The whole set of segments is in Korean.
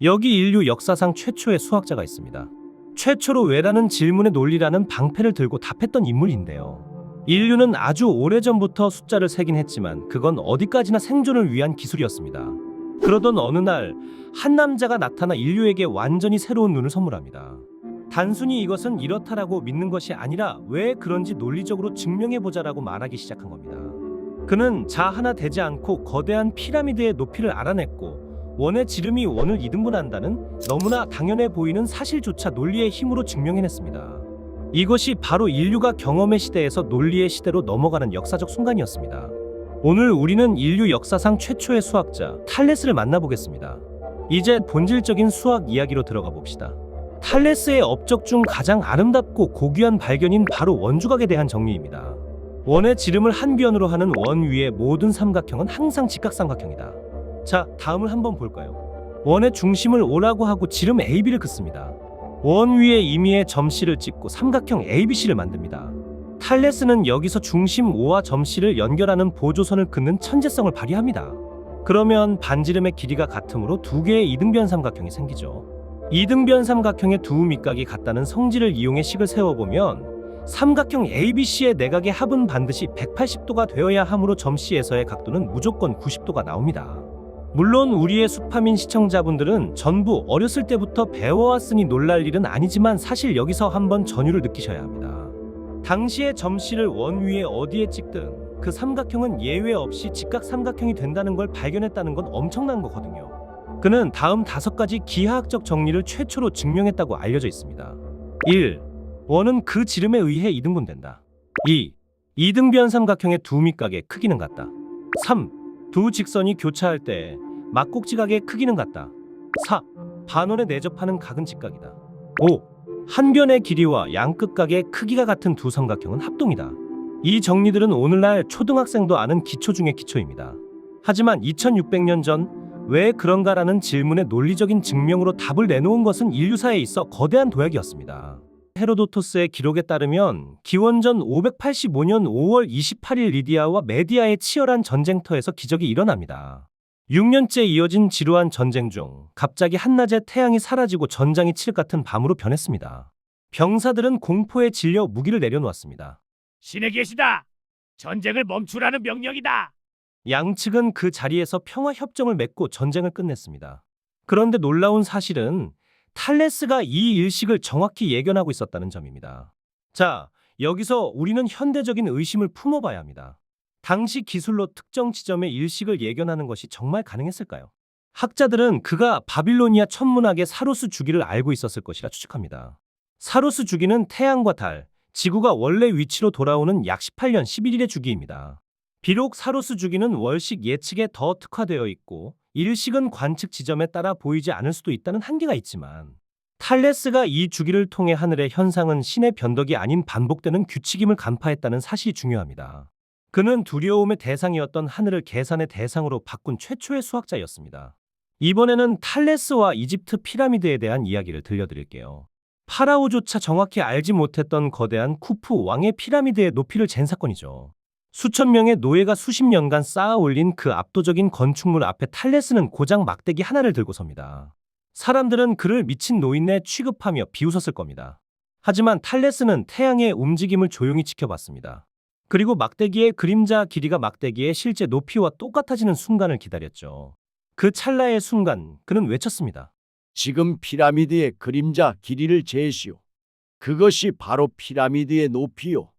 여기 인류 역사상 최초의 수학자가 있습니다. 최초로 왜라는 질문의 논리라는 방패를 들고 답했던 인물인데요. 인류는 아주 오래전부터 숫자를 세긴 했지만 그건 어디까지나 생존을 위한 기술이었습니다. 그러던 어느 날 한 남자가 나타나 인류에게 완전히 새로운 눈을 선물합니다. 단순히 이것은 이렇다라고 믿는 것이 아니라 왜 그런지 논리적으로 증명해보자라고 말하기 시작한 겁니다. 그는 자 하나 되지 않고 거대한 피라미드의 높이를 알아냈고 원의 지름이 원을 2등분한다는 너무나 당연해 보이는 사실조차 논리의 힘으로 증명해냈습니다. 이것이 바로 인류가 경험의 시대에서 논리의 시대로 넘어가는 역사적 순간이었습니다. 오늘 우리는 인류 역사상 최초의 수학자 탈레스를 만나보겠습니다. 이제 본질적인 수학 이야기로 들어가 봅시다. 탈레스의 업적 중 가장 아름답고 고귀한 발견인 바로 원주각에 대한 정리입니다. 원의 지름을 한 변으로 하는 원 위의 모든 삼각형은 항상 직각삼각형이다. 자, 다음을 한번 볼까요? 원의 중심을 O라고 하고 지름 AB를 긋습니다. 원 위에 임의의 점 C를 찍고 삼각형 ABC를 만듭니다. 탈레스는 여기서 중심 O와 점 C를 연결하는 보조선을 긋는 천재성을 발휘합니다. 그러면 반지름의 길이가 같으므로 두 개의 이등변 삼각형이 생기죠. 이등변 삼각형의 두 밑각이 같다는 성질을 이용해 식을 세워보면 삼각형 ABC의 내각의 합은 반드시 180도가 되어야 하므로 점 C에서의 각도는 무조건 90도가 나옵니다. 물론 우리의 수파민 시청자분들은 전부 어렸을 때부터 배워왔으니 놀랄 일은 아니지만 사실 여기서 한번 전율을 느끼셔야 합니다. 당시에 점 C를 원 위에 어디에 찍든 그 삼각형은 예외 없이 직각삼각형이 된다는 걸 발견했다는 건 엄청난 거거든요. 그는 다음 5가지 기하학적 정리를 최초로 증명했다고 알려져 있습니다. 1. 원은 그 지름에 의해 이등분된다. 2. 이등변 삼각형의 두 밑각의 크기는 같다. 3. 두 직선이 교차할 때 막곡지각의 크기는 같다. 4. 반원에 내접하는 각은 직각이다. 5. 한 변의 길이와 양끝각의 크기가 같은 두 삼각형은 합동이다. 이 정리들은 오늘날 초등학생도 아는 기초 중의 기초입니다. 하지만 2600년 전 왜 그런가라는 질문의 논리적인 증명으로 답을 내놓은 것은 인류사에 있어 거대한 도약이었습니다. 헤로도토스의 기록에 따르면 기원전 585년 5월 28일 리디아와 메디아의 치열한 전쟁터에서 기적이 일어납니다. 6년째 이어진 지루한 전쟁 중 갑자기 한낮에 태양이 사라지고 전장이 칠 같은 밤으로 변했습니다. 병사들은 공포에 질려 무기를 내려놓았습니다. 신에 계시다. 전쟁을 멈추라는 명령이다. 양측은 그 자리에서 평화협정을 맺고 전쟁을 끝냈습니다. 그런데 놀라운 사실은 탈레스가 이 일식을 정확히 예견하고 있었다는 점입니다. 자, 여기서 우리는 현대적인 의심을 품어봐야 합니다. 당시 기술로 특정 지점의 일식을 예견하는 것이 정말 가능했을까요? 학자들은 그가 바빌로니아 천문학의 사로스 주기를 알고 있었을 것이라 추측합니다. 사로스 주기는 태양과 달, 지구가 원래 위치로 돌아오는 약 18년 11일의 주기입니다. 비록 사로스 주기는 월식 예측에 더 특화되어 있고 일식은 관측 지점에 따라 보이지 않을 수도 있다는 한계가 있지만 탈레스가 이 주기를 통해 하늘의 현상은 신의 변덕이 아닌 반복되는 규칙임을 간파했다는 사실이 중요합니다. 그는 두려움의 대상이었던 하늘을 계산의 대상으로 바꾼 최초의 수학자였습니다. 이번에는 탈레스와 이집트 피라미드에 대한 이야기를 들려드릴게요. 파라오조차 정확히 알지 못했던 거대한 쿠프 왕의 피라미드의 높이를 잰 사건이죠. 수천 명의 노예가 수십 년간 쌓아 올린 그 압도적인 건축물 앞에 탈레스는 고장 막대기 하나를 들고 섭니다. 사람들은 그를 미친 노인네 취급하며 비웃었을 겁니다. 하지만 탈레스는 태양의 움직임을 조용히 지켜봤습니다. 그리고 막대기의 그림자 길이가 막대기의 실제 높이와 똑같아지는 순간을 기다렸죠. 그 찰나의 순간 그는 외쳤습니다. 지금 피라미드의 그림자 길이를 재시오. 그것이 바로 피라미드의 높이요.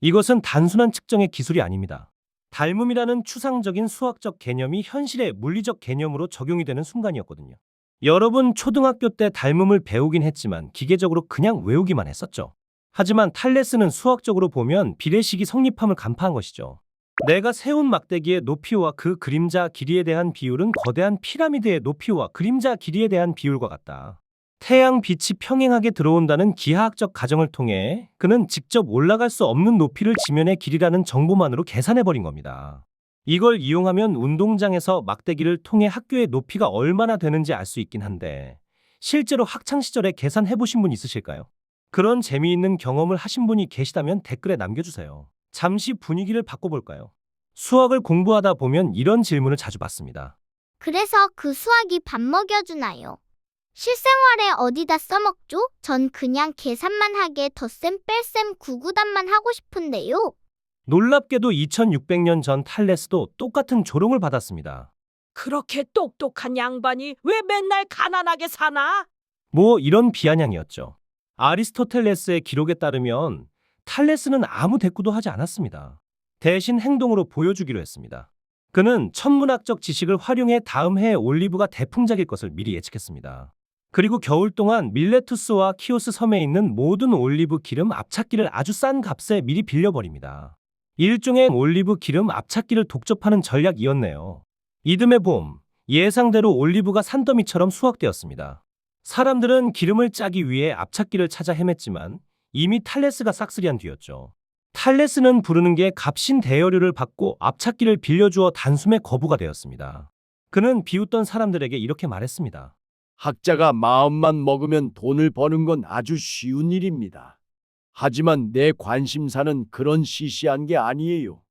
이것은 단순한 측정의 기술이 아닙니다. 닮음이라는 추상적인 수학적 개념이 현실의 물리적 개념으로 적용이 되는 순간이었거든요. 여러분 초등학교 때 닮음을 배우긴 했지만 기계적으로 그냥 외우기만 했었죠. 하지만 탈레스는 수학적으로 보면 비례식이 성립함을 간파한 것이죠. 내가 세운 막대기의 높이와 그 그림자 길이에 대한 비율은 거대한 피라미드의 높이와 그림자 길이에 대한 비율과 같다. 태양 빛이 평행하게 들어온다는 기하학적 가정을 통해 그는 직접 올라갈 수 없는 높이를 지면의 길이라는 정보만으로 계산해버린 겁니다. 이걸 이용하면 운동장에서 막대기를 통해 학교의 높이가 얼마나 되는지 알 수 있긴 한데 실제로 학창시절에 계산해보신 분 있으실까요? 그런 재미있는 경험을 하신 분이 계시다면 댓글에 남겨주세요. 잠시 분위기를 바꿔볼까요? 수학을 공부하다 보면 이런 질문을 자주 받습니다. 그래서 그 수학이 밥 먹여주나요? 실생활에 어디다 써먹죠? 전 그냥 계산만 하게 덧셈 뺄셈 구구단만 하고 싶은데요. 놀랍게도 2600년 전 탈레스도 똑같은 조롱을 받았습니다. 그렇게 똑똑한 양반이 왜 맨날 가난하게 사나? 뭐 이런 비아냥이었죠. 아리스토텔레스의 기록에 따르면 탈레스는 아무 대꾸도 하지 않았습니다. 대신 행동으로 보여주기로 했습니다. 그는 천문학적 지식을 활용해 다음 해에 올리브가 대풍작일 것을 미리 예측했습니다. 그리고 겨울 동안 밀레투스와 키오스 섬에 있는 모든 올리브 기름 압착기를 아주 싼 값에 미리 빌려버립니다. 일종의 올리브 기름 압착기를 독점하는 전략이었네요. 이듬해 봄, 예상대로 올리브가 산더미처럼 수확되었습니다. 사람들은 기름을 짜기 위해 압착기를 찾아 헤맸지만 이미 탈레스가 싹쓸이한 뒤였죠. 탈레스는 부르는 게 값인 대여료를 받고 압착기를 빌려주어 단숨에 거부가 되었습니다. 그는 비웃던 사람들에게 이렇게 말했습니다. 학자가 마음만 먹으면 돈을 버는 건 아주 쉬운 일입니다. 하지만 내 관심사는 그런 시시한 게 아니에요.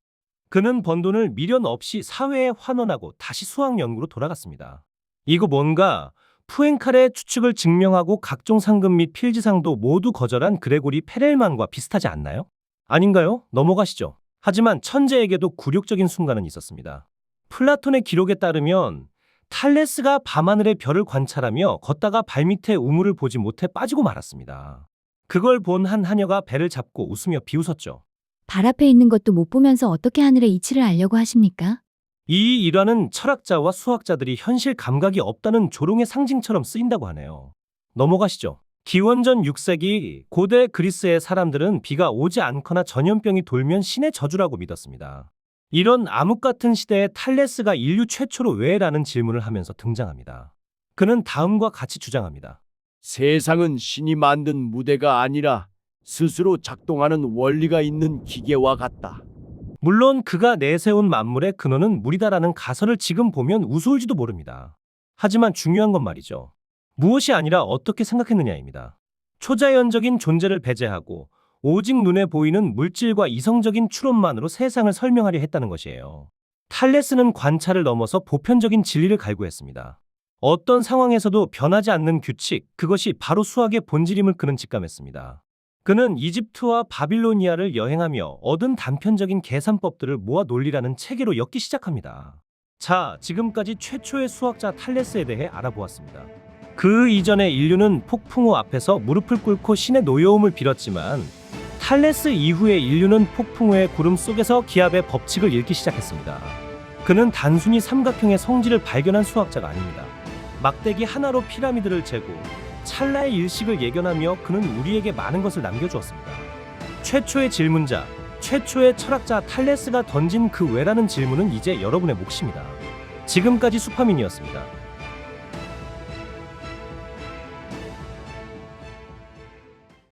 그는 번 돈을 미련 없이 사회에 환원하고 다시 수학 연구로 돌아갔습니다. 이거 뭔가 푸엔칼의 추측을 증명하고 각종 상금 및 필지상도 모두 거절한 그레고리 페렐만과 비슷하지 않나요? 아닌가요? 넘어가시죠. 하지만 천재에게도 굴욕적인 순간은 있었습니다. 플라톤의 기록에 따르면 탈레스가 밤하늘의 별을 관찰하며 걷다가 발밑에 우물을 보지 못해 빠지고 말았습니다. 그걸 본 한 하녀가 배를 잡고 웃으며 비웃었죠. 발 앞에 있는 것도 못 보면서 어떻게 하늘의 이치를 알려고 하십니까? 이 일화는 철학자와 수학자들이 현실 감각이 없다는 조롱의 상징처럼 쓰인다고 하네요. 넘어가시죠. 기원전 6세기 고대 그리스의 사람들은 비가 오지 않거나 전염병이 돌면 신의 저주라고 믿었습니다. 이런 암흑 같은 시대에 탈레스가 인류 최초로 왜라는 질문을 하면서 등장합니다. 그는 다음과 같이 주장합니다. 세상은 신이 만든 무대가 아니라 스스로 작동하는 원리가 있는 기계와 같다. 물론 그가 내세운 만물의 근원은 물이다라는 가설을 지금 보면 우스울지도 모릅니다. 하지만 중요한 건 말이죠. 무엇이 아니라 어떻게 생각했느냐입니다. 초자연적인 존재를 배제하고 오직 눈에 보이는 물질과 이성적인 추론만으로 세상을 설명하려 했다는 것이에요. 탈레스는 관찰을 넘어서 보편적인 진리를 갈구했습니다. 어떤 상황에서도 변하지 않는 규칙, 그것이 바로 수학의 본질임을 그는 직감했습니다. 그는 이집트와 바빌로니아를 여행하며 얻은 단편적인 계산법들을 모아 논리라는 체계로 엮기 시작합니다. 자, 지금까지 최초의 수학자 탈레스에 대해 알아보았습니다. 그 이전에 인류는 폭풍우 앞에서 무릎을 꿇고 신의 노여움을 빌었지만 탈레스 이후에 인류는 폭풍우의 구름 속에서 기압의 법칙을 읽기 시작했습니다. 그는 단순히 삼각형의 성질을 발견한 수학자가 아닙니다. 막대기 하나로 피라미드를 재고 찰나의 일식을 예견하며 그는 우리에게 많은 것을 남겨주었습니다. 최초의 질문자, 최초의 철학자 탈레스가 던진 그 왜라는 질문은 이제 여러분의 몫입니다. 지금까지 수파민이었습니다.